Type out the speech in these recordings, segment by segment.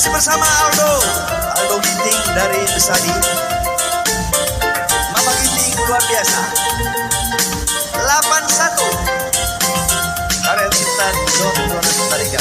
Masih bersama Aldo Ginting dari Besadi. Mama Ginting luar biasa. 81 karya cipta Don Tariga.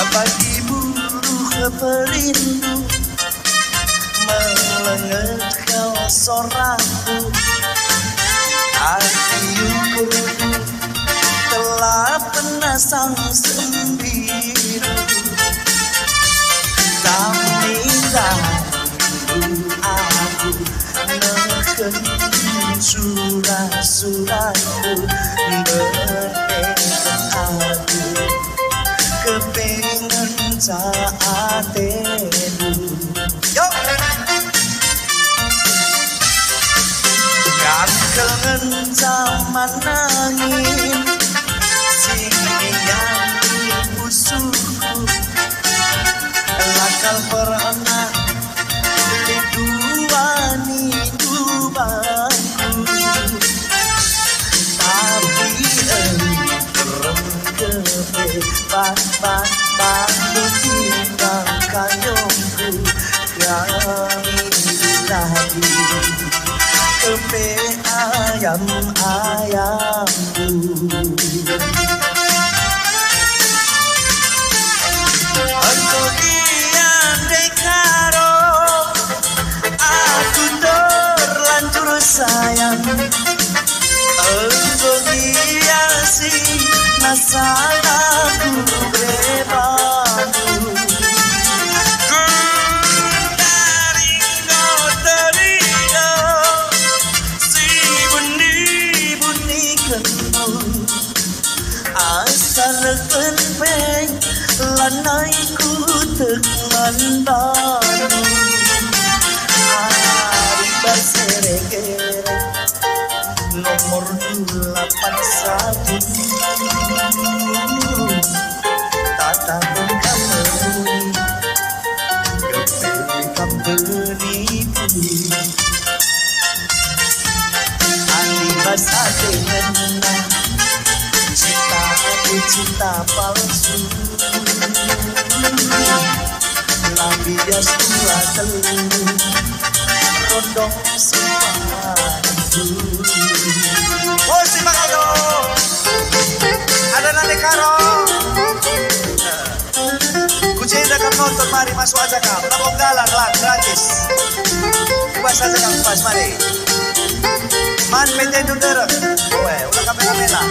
Bagi buruh perindu melenget kau soraku, hati ukurku telah penasang sembiru. Tapi dahulu aku neken surat-suratku bereken aku kepengen saat itu. Yuk. Kan kangen zaman angin sing nyanyi musuhku, lakal pernah liduani dubangku. Tapi enterem kebebat bantu tinggal kayongku kami lagi kepe ayam-ayamku. Engkau kian dekaro aku terlanjur sayang. Engkau hiasi nasanaku bebanku. Asal kenpeng lanai ku tekmandanu ari baserek nomor 81 tata kamu kepe company andi basate ngena cinta palsu lambias tua telu rodong sepandu. Oh si Bang Aldo. Ada Nane Karo. Kucing dah kamu nonton, mari masuk aja kak. Tabung galang lah gratis. Kupas aja kak, kupas mari. Man PT Dundera. Oke, udah kamera-kamera.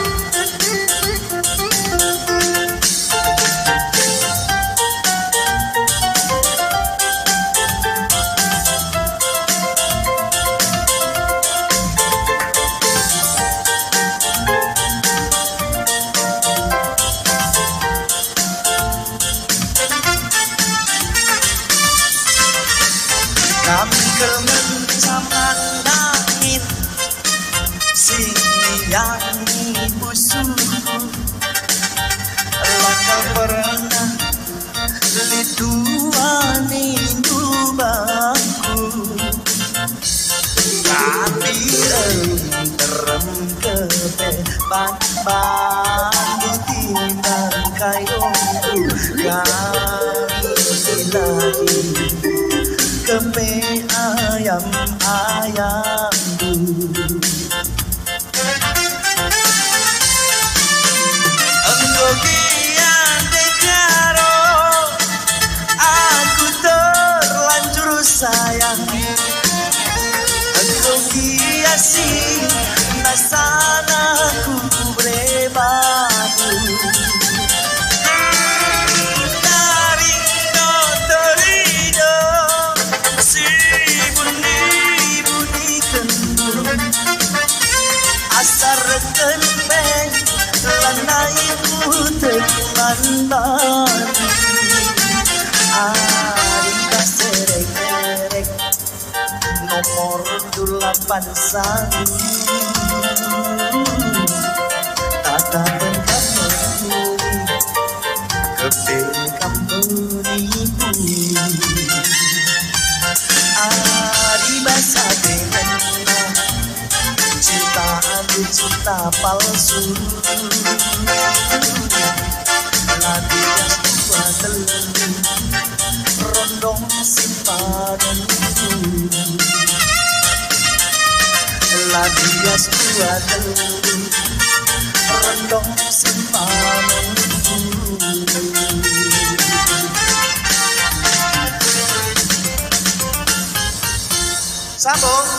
Kami kangen zaman angin sing nyanyi musuhku, lakal pernah liduani dubangku. Tapi enterem kebeban bantu timbang kayongku kami lagi kepe ayam-ayamku. Engkau kian dekaro aku terlanjur sayang. Engkau hiasi nasanaku berebatu. Asar kenpeng lanai ku tekmandanu ari baserek nomor 81 tata kamu cinta palsu. Ladias dua telu rondong simpananku. Ladias dua telu rondong simpananku. Sambung.